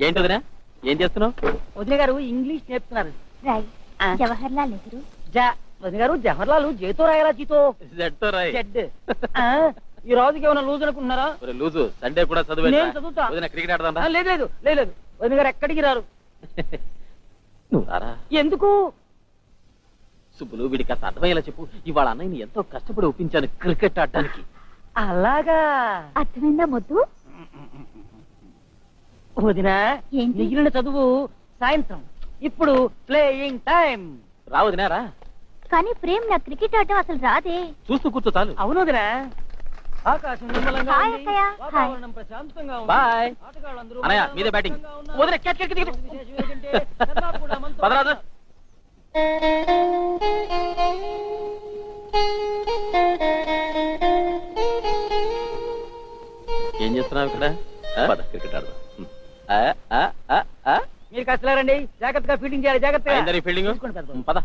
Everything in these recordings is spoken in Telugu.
ఏంటి వదినా ఏం చేస్తున్నావు? వదిన గారు ఇంగ్లీష్ నేర్పుతున్నారు. జవహర్ లాల్ నెహ్రూ. వదిన గారు జవహర్లాల్ జేతో రాయాలా జీతో? జడ్తో రాయి. జడ్. ఈ రోజుకి ఏమైనా లూజ్ అనుకుంటున్నారా? లూజు సండే కూడా చదువు. నేను చదువుతా. వదిన క్రికెట్ ఆడదాం. లేదు లేదు లేదు వదిన గారు ఎక్కడికి రారు. నువ్వు రారా? ఎందుకు? సుబ్బులు వీడికి కాస్త అర్థమయ్యేలా చెప్పు. ఇవాళ అన్నయ్యని ఎంతో కష్టపడి ఒప్పించాను క్రికెట్ ఆడటానికి. అలాగా అర్థమైందా మొద్దు? వదిన మిగిలిన చదువు సాయంత్రం, ఇప్పుడు ప్లేయింగ్ టైం. రా వదినా రా. కానీ ప్రేమ్ నా క్రికెట్ ఆడటం అసలు రాదే. చూస్తూ కూర్చో చాలు. అవును వదిన. ఆకాశం నిర్మలంగా హాయ్ ఉంది, అక్కయ్య. వాతావరణం ప్రశాంతంగా ఉంది. బాయ్. ఆటగాళ్ళందరూ అన్నయ్య మీదే బ్యాటింగ్. వదిన క్యాచ్ క్యాచ్ క్యాచ్. విశేషం ఏంటంటే కర్ణాటక కూడా మనతో పదరాజు. ఏం చేస్తున్నావు ఇక్కడ? క్రికెట్ ఆడదాం. మీరు కష్టలేరండి, జాగ్రత్తగా ఫీల్డింగ్ చేయాలి. జాగ్రత్తగా ఫీల్డింగ్ చూసుకోండి పెద్ద. పద.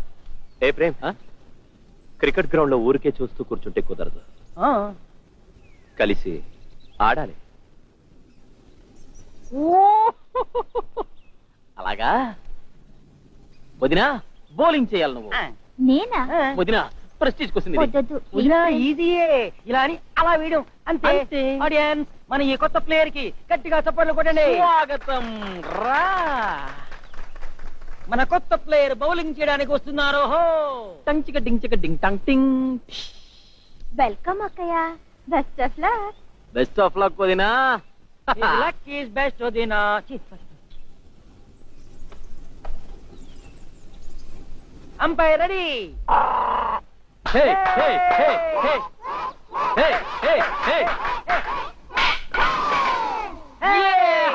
ఏ ప్రేమ్, క్రికెట్ గ్రౌండ్ లో ఊరికే చూస్తూ కూర్చుంటే కుదరదు. కలిసి ఆడాలి. అలాగా వదినా బౌలింగ్ చేయాలి నువ్వు. నేనా? వదినా ప్రెస్టీజ్ వస్తుంది. వద్దొద్దు. వదినా ఈజీయే, ఇలా అని అలా వేయడం అంతే. అంతే. ఆడియన్స్ మన ఈ కొత్త ప్లేయర్ కి గట్టిగా చప్పట్లు కొట్టండి. స్వాగతం రా. మన కొత్త ప్లేయర్ బౌలింగ్ చేయడానికి వస్తున్నారు. టంగ్ చిక డింగ్ చిక డింగ్ టంగ్ టింగ్. వెల్కమ్ అక్కయ్య. Best of luck. Best of luck వదినా. లక్ ఈస్ బెస్ట్ వదినా. Umpire ready. Hey hey hey hey hey hey hey.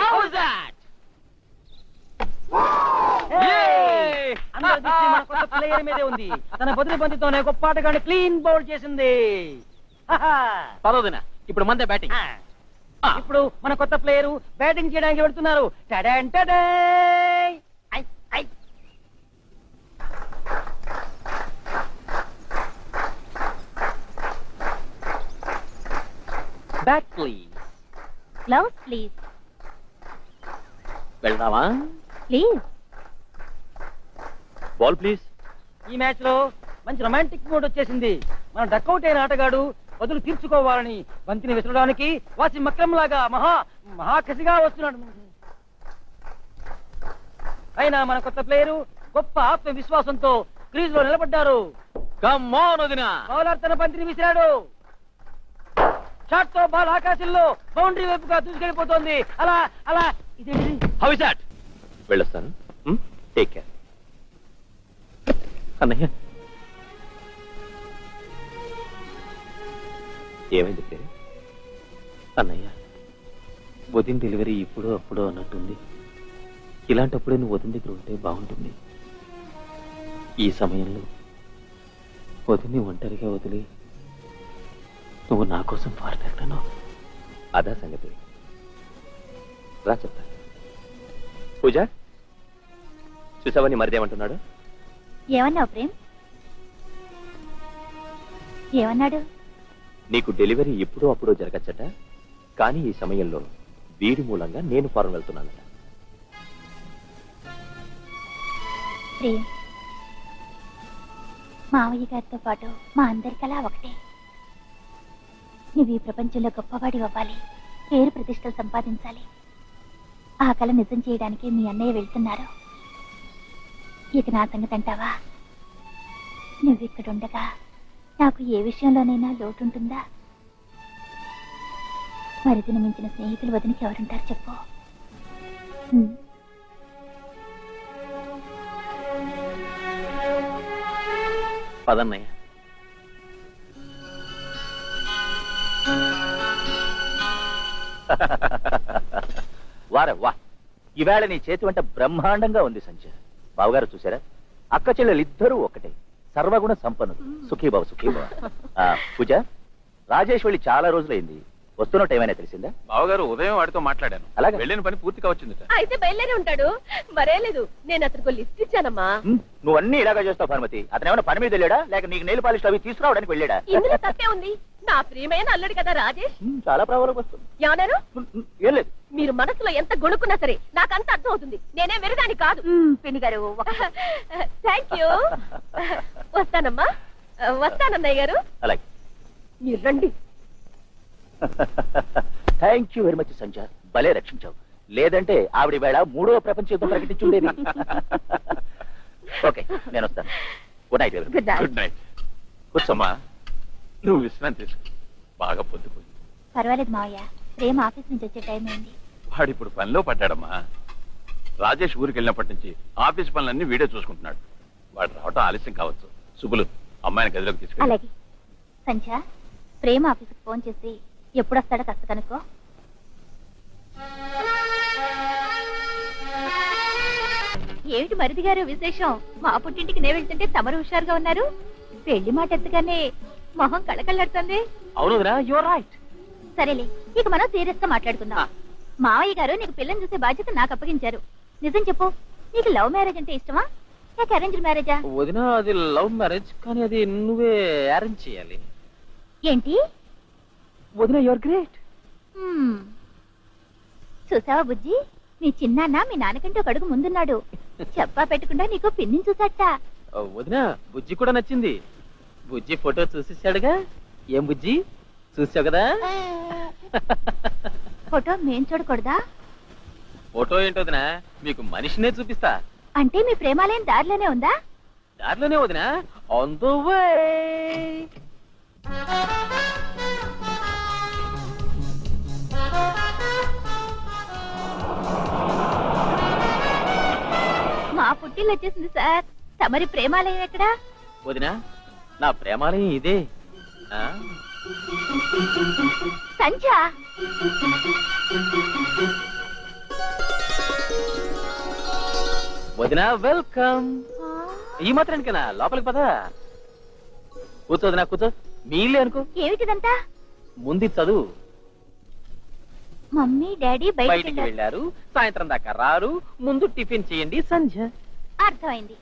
How was that? అందరి దృష్టి మన కొత్త ప్లేయర్ మీదే ఉంది. తన బదులు బంతితోనే గొప్ప ఆటగాన్ని క్లీన్ బౌల్ చేసింది. పదవదినా ఇప్పుడు మందే బ్యాటింగ్. ఇప్పుడు మన కొత్త ప్లేయర్ బ్యాటింగ్ చేయడానికి వెళ్తున్నారు. టడాన్ టడాయ్. ఐ ఐ. Bat please. Gloves please. వెళ్దామా? ప్లీజ్. Ball please. ఈ మ్యాచ్ లో మంచి రొమాంటిక్ మూడ్ వచ్చేసింది. మన డక్అవుట్ అయిన ఆటగాడు బదులు తీర్చుకోవాలని బంతిని విసరడానికి వాసి మక్రం లాగా మహాకసిగా వస్తున్నాడు. అయినా మన కొత్త ప్లేయరు గొప్ప ఆత్మవిశ్వాసంతో క్రీజ్ లో నిలబడ్డారు. కమ్ ఆన్ వదినా. బౌలర్ తన బంతిని విసిరాడు. షాట్ తో బాల్ ఆకాశంలో బౌండరీ వైపుగా దూసుకెళ్లిపోతోంది. అలా అలా. ఇదేంటి? How is that? వెళ్ళొస్తాను. Take care. అన్నయ్య ఏమైంది ప్రేమ్? అన్నయ్య వదిన డెలివరీ ఇప్పుడు అప్పుడు అన్నట్టుంది. ఇలాంటప్పుడే నువ్వు వదిన దగ్గర ఉంటే బాగుంటుంది. ఈ సమయంలో వదిన్ని ఒంటరిగా వదిలి నువ్వు నా కోసం పాడతాను. అదా సంగతి. రా చెప్తా. పూజ చూసావని మరిదేమంటున్నాడు? ఏమన్నావు ప్రేమ్? ఏమన్నాడు? నీకు డెలివరీ ఎప్పుడో అప్పుడో జరగచ్చట, కానీ ఈ సమయంలో వీడి మూలంగా నేను ఫారెన్ వెళ్తున్నానట. ప్రేమ్, మావయ్య గారితో పాటు మా అందరికలా ఒకటే. నువ్వు ఈ ప్రపంచంలో గొప్పవాడి అవ్వాలి, పేరు ప్రతిష్టలు సంపాదించాలి. ఆ కళ నిజం చేయడానికి మీ అన్నయ్య వెళ్తున్నారు. ఇక నా సంగతి అంటావా? నువ్విక్కడుండగా నాకు ఏ విషయంలోనైనా లోటుంటుందా? మరిదిని మించిన స్నేహితులు వదినికి ఎవరుంటారు చెప్పు? పదన్నయ్య. వారవ్వా, ఈవేళ నీ చేతి వంట బ్రహ్మాండంగా ఉంది సంజయ్. బావగారు చూసారా? అక్క చెల్లెలిద్దరూ ఒకటే, సర్వగుణ సంపన్నులు. సుఖీభావ సుఖీభావ. పూజ, రాజేష్ వెళ్ళి చాలా రోజులైంది. వస్తున్న టైం అయినా తెలిసిందా? బావగారు ఉదయం వాడితో మాట్లాడాను. అలాగే వెళ్ళిన పని పూర్తిగా వచ్చింది. అయితే బయలుదేరి ఉంటాడు. మరేలేదు, నేను అతనికి లిస్ట్ ఇచ్చానమ్మా. నువ్వు అన్ని ఇలాగా చేస్తావు భానుమతి. అతను ఏమైనా పని మీద వెళ్ళాడా, లేక నీకు నెయిల్ పాలిష్ అవి తీసుకురావడానికి వెళ్ళాడా? ఇందులో తప్పే ఉంది. నా ప్రియమైన అల్లుడు కదా రాజేష్. చాలా ప్రభావం వస్తుంది. ఏమన్నారు? ఏం లేదు. మీరు మనసులో ఎంత గొణుకున్నా సరే నాకంత అర్థం అవుతుంది. నేనే వెరదాని కాదు. పిన్ని గారు థ్యాంక్ యూ. వస్తానమ్మా. వస్తానన్నయ్య గారు. అలాగే. మీరు రండి. థ్యాంక్ యూ వెరీ మచ్ సంజ, భలే రక్షించావు. లేదంటే ఆవిడ వేళ 3వ ప్రపంచ యుద్ధం ప్రకటించుండేది. ఓకే, నేను వస్తాను. Good night. Good night. Good night. కూర్చోమ్మా, నువ్వు విశ్రాంతి తీసుకో. బాగా పొద్దుపోయి. పర్వాలేదు మావయ్య, ప్రేమ ఆఫీస్ నుంచి వచ్చే టైం అయింది. వాడు ఇప్పుడు పనిలో పడ్డాడమ్మా. రాజేష్ ఊరికి వెళ్ళినప్పటి నుంచి ఆఫీస్ పనులన్నీ వీడే చూసుకుంటున్నాడు. వాడు రావటం ఆలస్యం కావచ్చు. శుభులు, అమ్మాయిని గదిలోకి తీసుకెళ్ళి. అలాగే. సంధ్య, ప్రేమ ఆఫీస్కి ఫోన్ చేసి ఎప్పుడు వస్తాడో కాస్త కనుక్కో. ఏమిటి మరిది గారు విశేషం? మా పుట్టింటికి నే వెళ్తుంటే తమరు హుషారుగా ఉన్నారు. పెళ్లి మాట ఎత్తగానే మొహం కళకళ్ళడుతుంది. అవును వదినా, యు ఆర్ రైట్. సరేలే, ఇక మనం సీరియస్ గా మాట్లాడుకుందాం. మావయ్య గారు నీకు పిల్లని చూసే బాధ్యత నాకు అప్పగించారు. నిజం చెప్పు, నీకు లవ్ మ్యారేజ్ అంటే ఇష్టమా లేక అరేంజ్ మ్యారేజా? వదినా, అది లవ్ మ్యారేజ్, కానీ అది నువ్వే అరేంజ్ చేయాలి. ఏంటి వదినా, యు ఆర్ గ్రేట్. చూసావా బుజ్జి, నీ చిన్నాన్న మీ నాన్నకంటే ఒక అడుగు ముందున్నాడు. చెప్పా పెట్టకుండా నీకు పిన్నిని చూసట. వదినా, బుజ్జి కూడా నచ్చింది. బుజ్జి ఫోటో చూసేసాడుగా. ఏం బుజ్జి, చూసావు కదా? ఫోటో మేం చూడకూడదా? ఫోటో ఏంటో వదినా, మీకు మనిషినే చూపిస్తా. అంటే మీ ప్రేమాలయం దారిలోనే ఉందా? దారిలోనే వదినా, ఆన్ ద వే. మా పుట్టిల్లు వచ్చేసింది సార్. తమరి ప్రేమాలయం ఎక్కడా? వదినా, నా ప్రేమాలయం ఇదే. సంధ్య, వదినా వెల్కమ్. ఈ మాత్రానికేనా? లోపలికి పదా. కూర్చో వదినా, కూర్చో. మీ ఇల్లే అనుకో. ఏమిటిదంతా? ముందు చదువు. మమ్మీ డాడీ బయటికి బయటికి వెళ్ళారు, సాయంత్రం దాకా రారు. ముందు టిఫిన్ చేయండి సంధ్య. అర్థమైంది.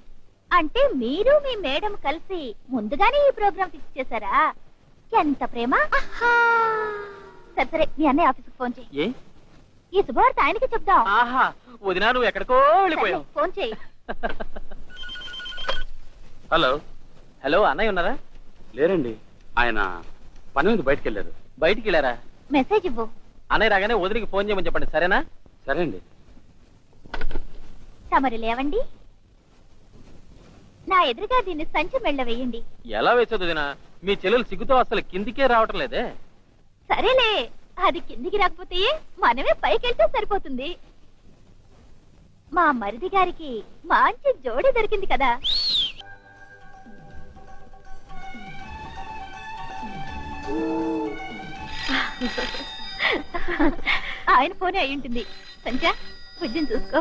అంటే మీరు మీ మేడం కలిసి ముందుగానే ఈ ప్రోగ్రామ్ ఫిక్స్ చేశారా? ఎంత ప్రేమ. సరే సరే, మీ అన్నయ్య ఆఫీస్కి ఫోన్ చేయి. ఏ? ఈ శుభవార్త ఆయనకి చెప్దాం. ఆహా, వదినా నువ్వు ఎక్కడికో వెళ్ళిపోయావు. సరే, ఫోన్ చేయి. హలో. హలో, అన్నయ్య ఉన్నారా? లేరండి, ఆయన పని మీద బయటకు వెళ్ళారు. బయటికి వెళ్ళారా? మెసేజ్ ఇవ్వు. అన్నయ్య రాగానే వదిలికి ఫోన్ చేయమని చెప్పండి, సరేనా? సరే అండి. తమరు లేవండి. నా ఎదురుగా దీన్ని సంచి మెళ్ళ వేయండి. ఎలా వేసేది వదినా? మీ చెల్లెలు సిగ్గుతో అసలు కిందికే రావటం లేదే. సరేలే, అది కిందికి రాకపోతే మనమే పైకెళ్తే సరిపోతుంది. మా మరిది గారికి మంచి జోడి దొరికింది కదా. ఆయన ఫోనే అయి ఉంటుంది. సంధ్య, బుజ్జిని చూసుకో.